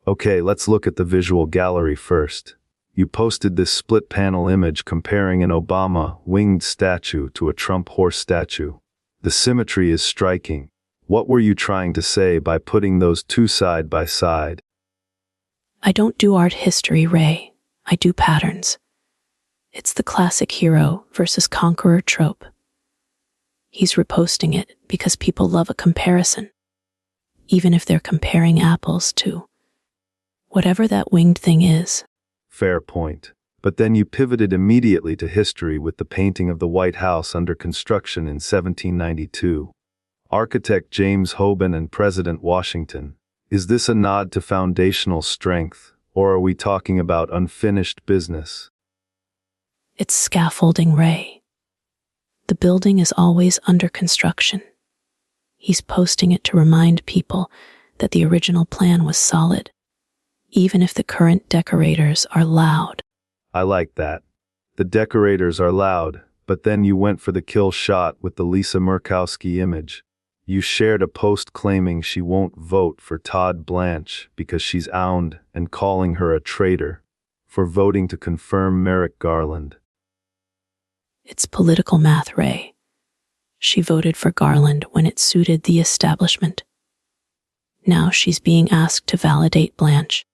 Okay, let's look at the visual gallery first. You posted this split panel image comparing an Obama winged statue to a Trump horse statue. The symmetry is striking. What were you trying to say by putting those two side by side? I don't do art history, Ray. I do patterns. It's the classic hero versus conqueror trope. He's reposting it because people love a comparison, even if they're comparing apples to whatever that winged thing is. Fair point. But then you pivoted immediately to history with the painting of the White House under construction in 1792. Architect James Hoban and President Washington. Is this a nod to foundational strength, or are we talking about unfinished business? It's scaffolding, Ray. The building is always under construction. He's posting it to remind people that the original plan was solid, even if the current decorators are loud. I like that. The decorators are loud, but then you went for the kill shot with the Lisa Murkowski image. You shared a post claiming she won't vote for Todd Blanche because she's owned and calling her a traitor for voting to confirm Merrick Garland. It's political math, Ray. She voted for Garland when it suited the establishment. Now she's being asked to validate Blanche.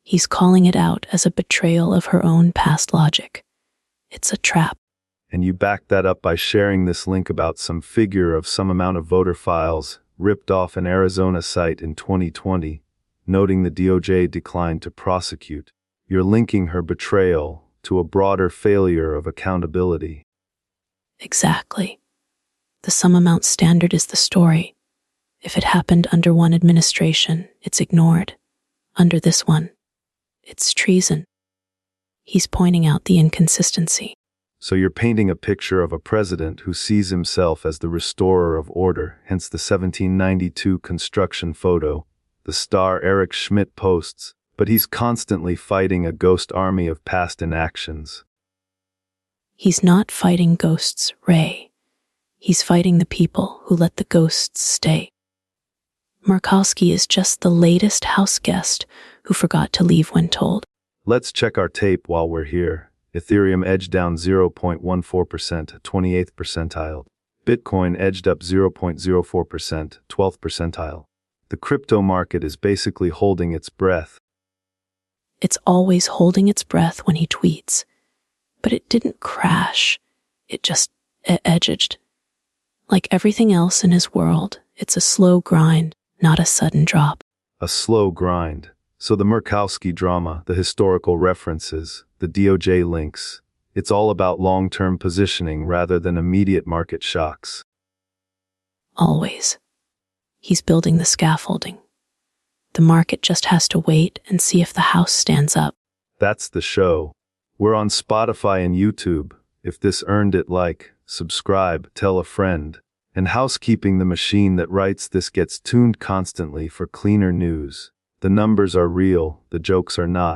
He's calling it out as a betrayal of her own past logic. It's a trap. And you back that up by sharing this link about some figure of some amount of voter files ripped off an Arizona site in 2020, noting the DOJ declined to prosecute. You're linking her betrayal to a broader failure of accountability. Exactly. The sum amount standard is the story. If it happened under one administration, it's ignored. Under this one, it's treason. He's pointing out the inconsistency. So you're painting a picture of a president who sees himself as the restorer of order, hence the 1792 construction photo. The star Eric Schmidt posts, but he's constantly fighting a ghost army of past inactions. He's not fighting ghosts, Ray. He's fighting the people who let the ghosts stay. Murkowski is just the latest house guest who forgot to leave when told. Let's check our tape while we're here. Ethereum edged down 0.14%, 28th percentile. Bitcoin edged up 0.04%, 12th percentile. The crypto market is basically holding its breath. It's always holding its breath when he tweets. But it didn't crash. It just edged. Like everything else in his world, it's a slow grind, not a sudden drop. A slow grind. So the Murkowski drama, the historical references, the DOJ links, it's all about long-term positioning rather than immediate market shocks. Always. He's building the scaffolding. The market just has to wait and see if the house stands up. That's the show. We're on Spotify and YouTube. If this earned it, like, subscribe, tell a friend. And housekeeping, the machine that writes this gets tuned constantly for cleaner news. The numbers are real, the jokes are not.